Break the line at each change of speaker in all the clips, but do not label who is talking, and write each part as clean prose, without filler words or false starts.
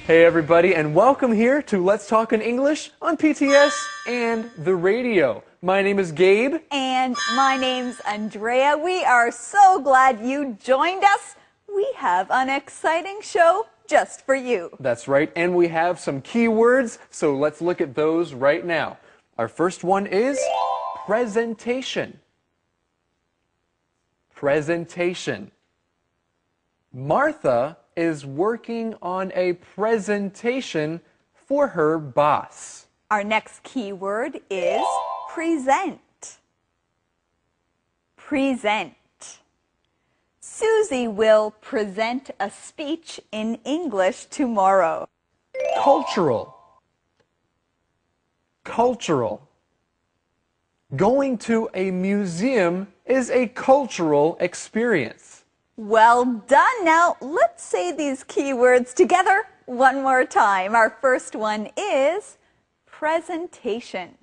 Hey everybody, and welcome here to Let's Talk in English on PTS and the radio. My name is Gabe.
And my name's Andrea. We are so glad you joined us. We have an exciting show just for you.
That's right, and we have some key words, so let's look at those right now. Our first one is presentation. Presentation. Martha is working on a presentation for her boss.
Our next key word is present. Present. Susie will present a speech in English tomorrow.
Cultural. Cultural. Going to a museum is a cultural experience.
Well done. Now, let's say these key words together one more time. Our first one is presentation.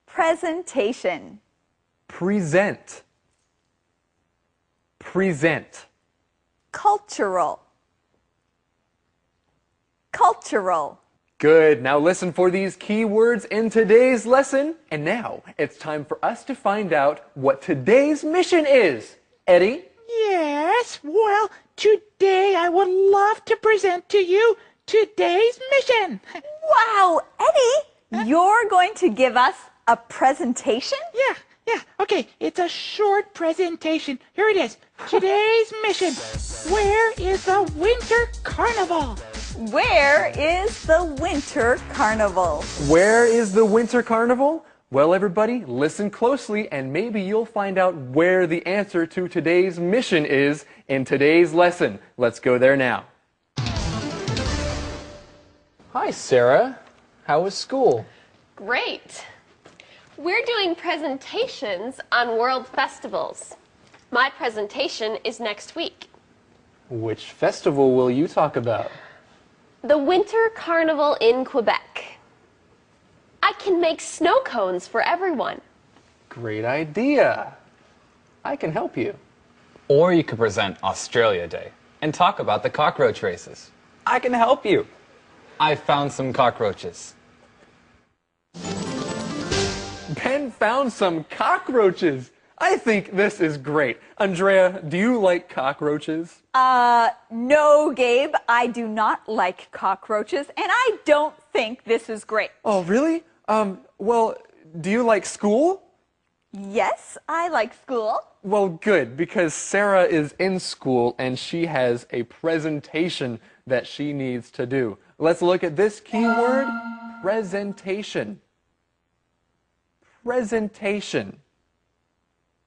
Presentation.
Present. Present.
Cultural. Cultural.
Good. Now listen for these key words in today's lesson. And now it's time for us to find out what today's mission is. Eddie?
Yes, well, today I would love to present to you today's mission.
Wow, Eddie, you're going to give us a presentation?
Yeah, okay, it's a short presentation. Here it is. Today's mission. Where is the winter carnival?
Where is the winter carnival?
Where is the winter carnival? Well, everybody, listen closely and maybe you'll find out where the answer to today's mission is in today's lesson. Let's go there now. Hi, Sarah. How was school?
Great. We're doing presentations on world festivals. My presentation is next week.
Which festival will you talk about?
The Winter Carnival in Quebec. I can make snow cones for everyone.
Great idea. I can help you.
Or you could present Australia Day and talk about the cockroach races. I can help you. I found some cockroaches.
Ben found some cockroaches. I think this is great. Andrea, do you like cockroaches?
No, Gabe, I do not like cockroaches, and I don't think this is great.
Oh, really? Well, do you like school?
Yes, I like school.
Well, good, because Sarah is in school and she has a presentation that she needs to do. Let's look at this keyword, presentation. Presentation.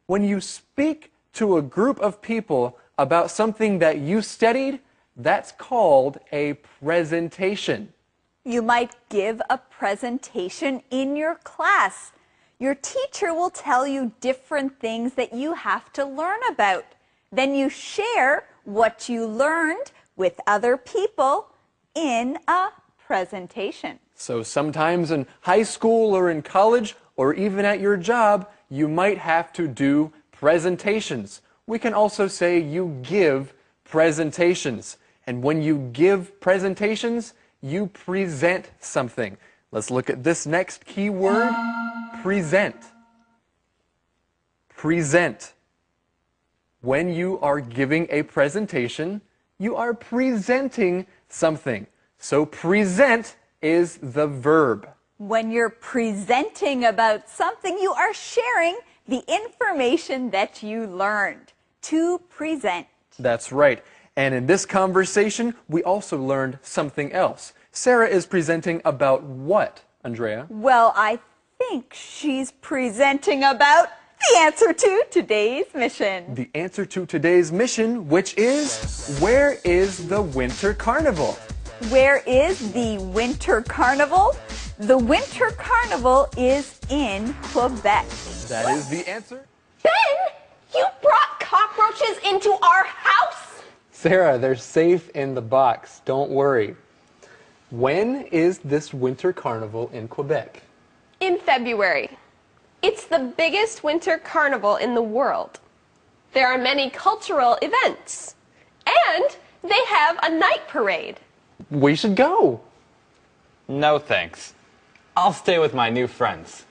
When you speak to a group of people about something that you studied, that's called a presentation.
You might give a presentation in your class. Your teacher will tell you different things that you have to learn about. Then you share what you learned with other people in a presentation.
So sometimes in high school or in college or even at your job, you might have to do presentations. We can also say you give presentations. And when you give presentations, you present something. Let's look at this next key word, present. Present. When you are giving a presentation, you are presenting something. So present is the verb.
When you're presenting about something, you are sharing the information that you learned. To present.
That's right. And in this conversation, we also learned something else. Sarah is presenting about what, Andrea?
Well, I think she's presenting about the answer to today's mission.
The answer to today's mission, which is, where is the winter carnival?
Where is the winter carnival? The winter carnival is in Quebec.
That is the answer.
Ben, you brought cockroaches into our house?
Sarah, they're safe in the box. Don't worry. When is this winter carnival in Quebec?
In February. It's the biggest winter carnival in the world. There are many cultural events. And they have have a night parade.
We should go.
No thanks. I'll stay with my new friends.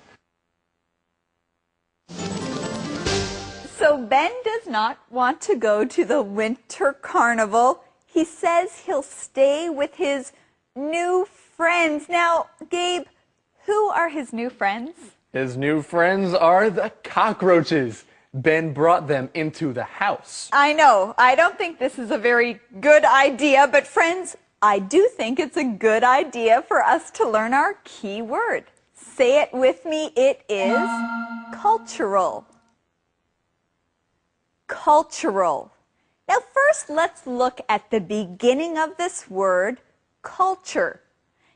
So Ben does not want to go to the winter carnival. He says he'll stay with his new friends. Now, Gabe, who are his new friends?
His new friends are the cockroaches. Ben brought them into the house.
I know. I don't think this is a very good idea, but friends, I do think it's a good idea for us to learn our key word. Say it with me. It is cultural. Cultural. Now first, let's look at the beginning of this word, culture.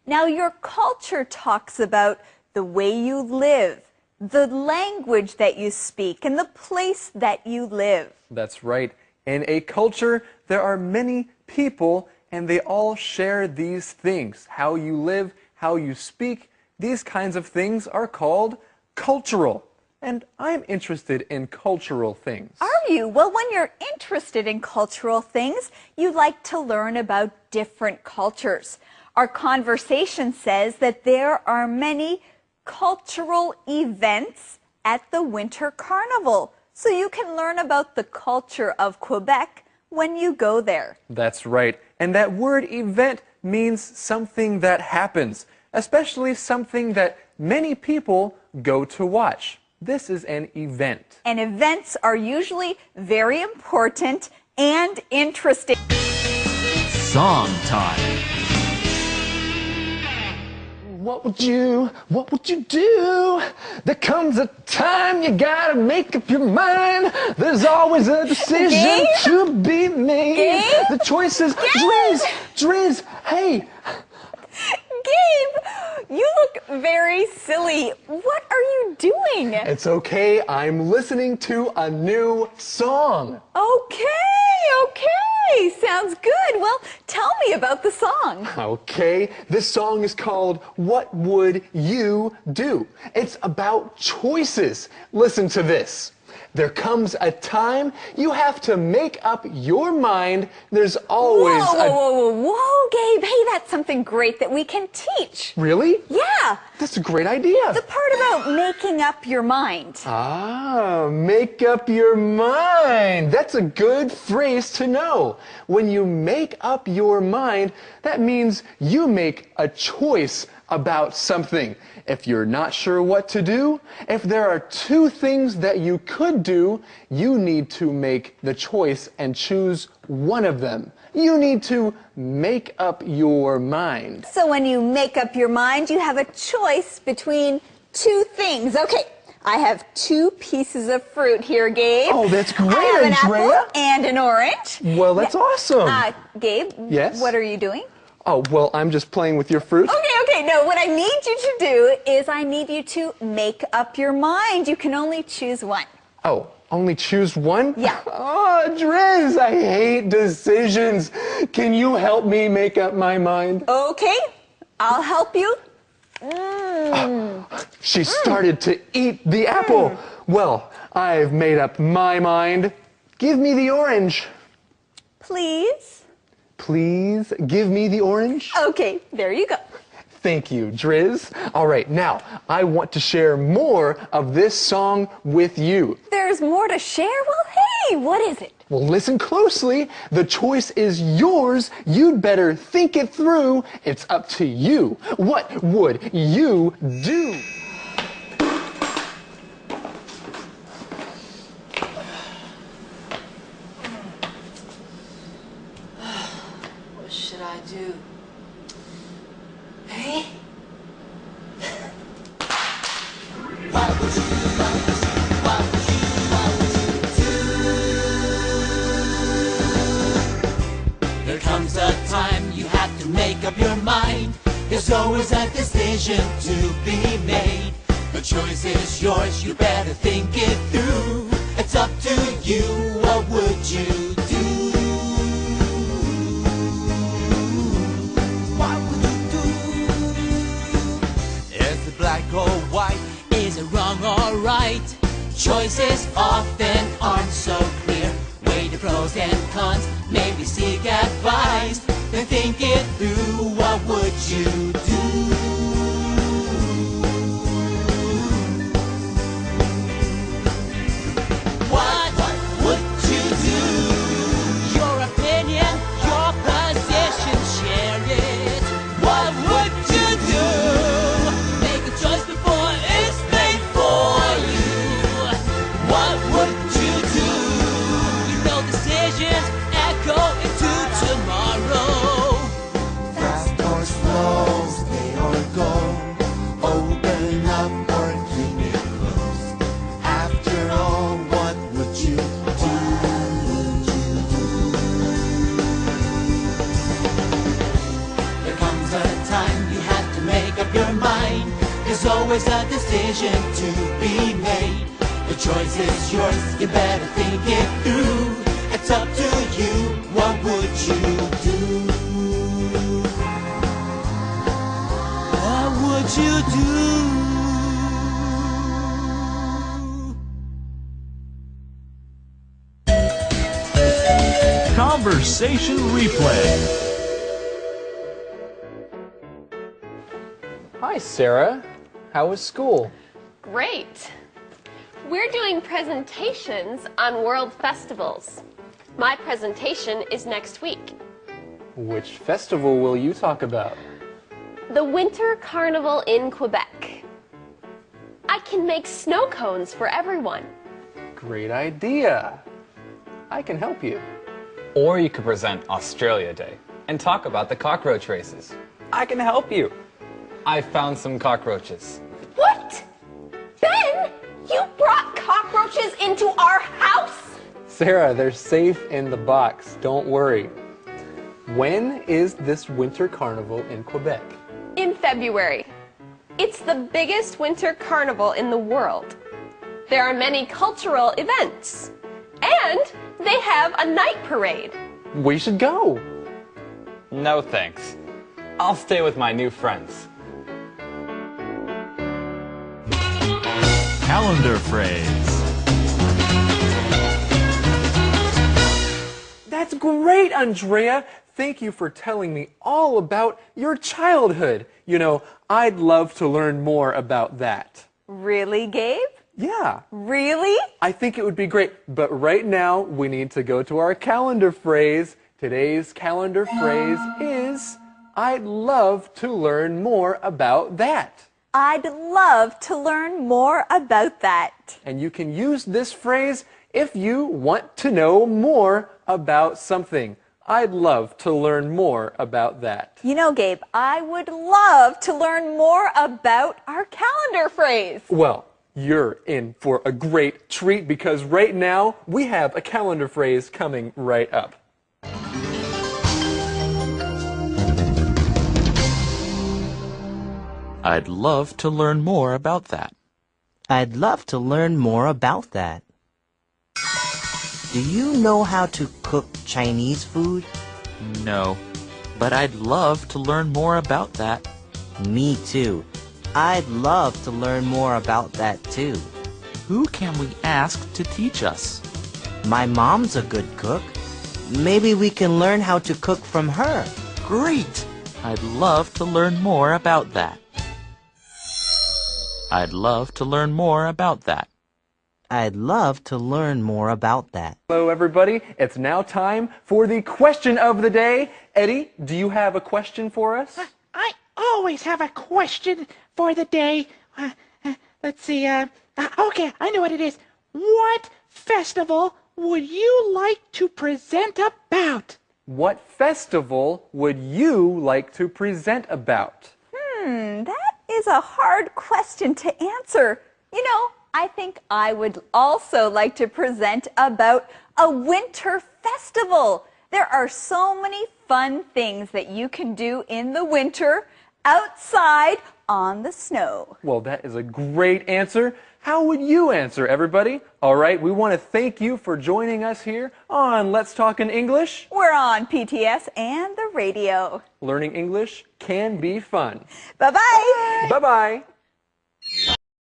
Now your culture talks about the way you live, the language that you speak, and the place that you live.
That's right. In a culture, there are many people, and they all share these things. How you live, how you speak, these kinds of things are called cultural. And I'm interested in cultural things.
Are you? Well, when you're interested in cultural things, you like to learn about different cultures. Our conversation says that there are many cultural events at the Winter Carnival. So you can learn about the culture of Quebec when you go there.
That's right. And that word event means something that happens, especially something that many people go to watch. This is an event.
And events are usually very important and interesting.
Song time.
What would you do? There comes a time you gotta make up your mind. There's always a decision
Gabe?
to be made.
Gabe?
The choice is
Gabe?
Driz, hey.
Gabe, you look very silly. What are you doing?
It's okay. I'm listening to a new song.
Okay. Sounds good. Well, tell me about the song.
Okay, this song is called What Would You Do? It's about choices. Listen to this. There comes a time you have to make up your mind. There's always
Whoa, Gabe. Hey, that's something great that we can teach.
Really?
Yeah.
That's a great idea.
The part about making up your mind.
Ah, make up your mind. That's a good phrase to know. When you make up your mind, that means you make a choice about something. If you're not sure what to do, if there are two things that you could do, you need to make the choice and choose one of them. You need to make up your mind.
So when you make up your mind, you have a choice between two things. Okay, I have two pieces of fruit here, Gabe.
Oh, that's great,
I have an
Andrea.
apple and an orange.
Well, that's awesome.
Gabe,
Yes?
what are you doing?
Oh, well, I'm just playing with your fruit.
Okay, no, what I need you to do is I need you to make up your mind. You can only choose one.
Oh, only choose one?
Yeah.
Oh, Driz, I hate decisions. Can you help me make up my mind?
Okay, I'll help you.
She started to eat the apple. Well, I've made up my mind. Give me the orange.
Please.
Please give me the orange.
Okay, there you go.
Thank you, Driz. All right, now, I want to share more of this song with you.
There's more to share? Well, hey, what is it?
Well, listen closely. The choice is yours. You'd better think it through. It's up to you. What would you do?
What should I do? Hey?
There comes a time you have to make up your mind. There's always a decision to be made. The choice is yours, you better think it through. It's up to you, what would you do? What would you do? Is it black or white? Is it wrong or right? Choices often aren't so clear. Weigh the pros and cons, maybe seek advice. better think it through. What would you do? What would you do? Your opinion, your position, share it. What would you do? Make a choice before it's made for you. What would you do? You know decisions echo into tomorrow. Fast or slow, stay or go. Open up or keep it closed. After all, what would you do? There comes a time you have to make up your mind. There's always a decision to be made. The choice is yours, you better think it through. It's up to you, what would you do? What would you do?
Conversation replay.
Hi, Sarah. How was school?
Great. We're doing presentations on world festivals. My presentation is next week.
Which festival will you talk about?
The Winter Carnival in Quebec. I can make snow cones for everyone.
Great idea. I can help you.
Or you could present Australia Day and talk about the cockroach races. I can help you. I found some cockroaches.
What? Ben, you brought cockroaches into our house?
Sarah, they're safe in the box. Don't worry. When is this winter carnival in Quebec?
In February. It's the biggest winter carnival in the world. There are many cultural events. And they have a night parade.
We should go.
No thanks. I'll stay with my new friends.
Calendar phrase.
That's great, Andrea. Thank you for telling me all about your childhood. You know, I'd love to learn more about that.
Really, Gabe?
Yeah.
Really?
I think it would be great. But right now, we need to go to our calendar phrase. Today's calendar phrase is, I'd love to learn more about that.
I'd love to learn more about that.
And you can use this phrase if you want to know more about something. I'd love to learn more about that.
You know, Gabe, I would love to learn more about our calendar phrase.
Well, you're in for a great treat because right now we have a calendar phrase coming right up.
I'd love to learn more about that.
I'd love to learn more about that. Do you know how to cook Chinese food?
No, but I'd love to learn more about that.
Me too. I'd love to learn more about that too.
Who can we ask to teach us?
My mom's a good cook. Maybe we can learn how to cook from her.
Great! I'd love to learn more about that. I'd love to learn more about that.
I'd love to learn more about that.
Hello, everybody. It's now time for the question of the day. Eddie, do you have a question for us?
I always have a question for the day. Let's see. Okay, I know what it is. What festival would you like to present about?
What festival would you like to present about?
That is a hard question to answer. You know, I think I would also like to present about a winter festival. There are so many fun things that you can do in the winter outside on the snow.
Well, that is a great answer. How would you answer, everybody? All right, we want to thank you for joining us here on Let's Talk in English.
We're on PTS and the radio.
Learning English can be fun.
Bye-bye.
Bye-bye.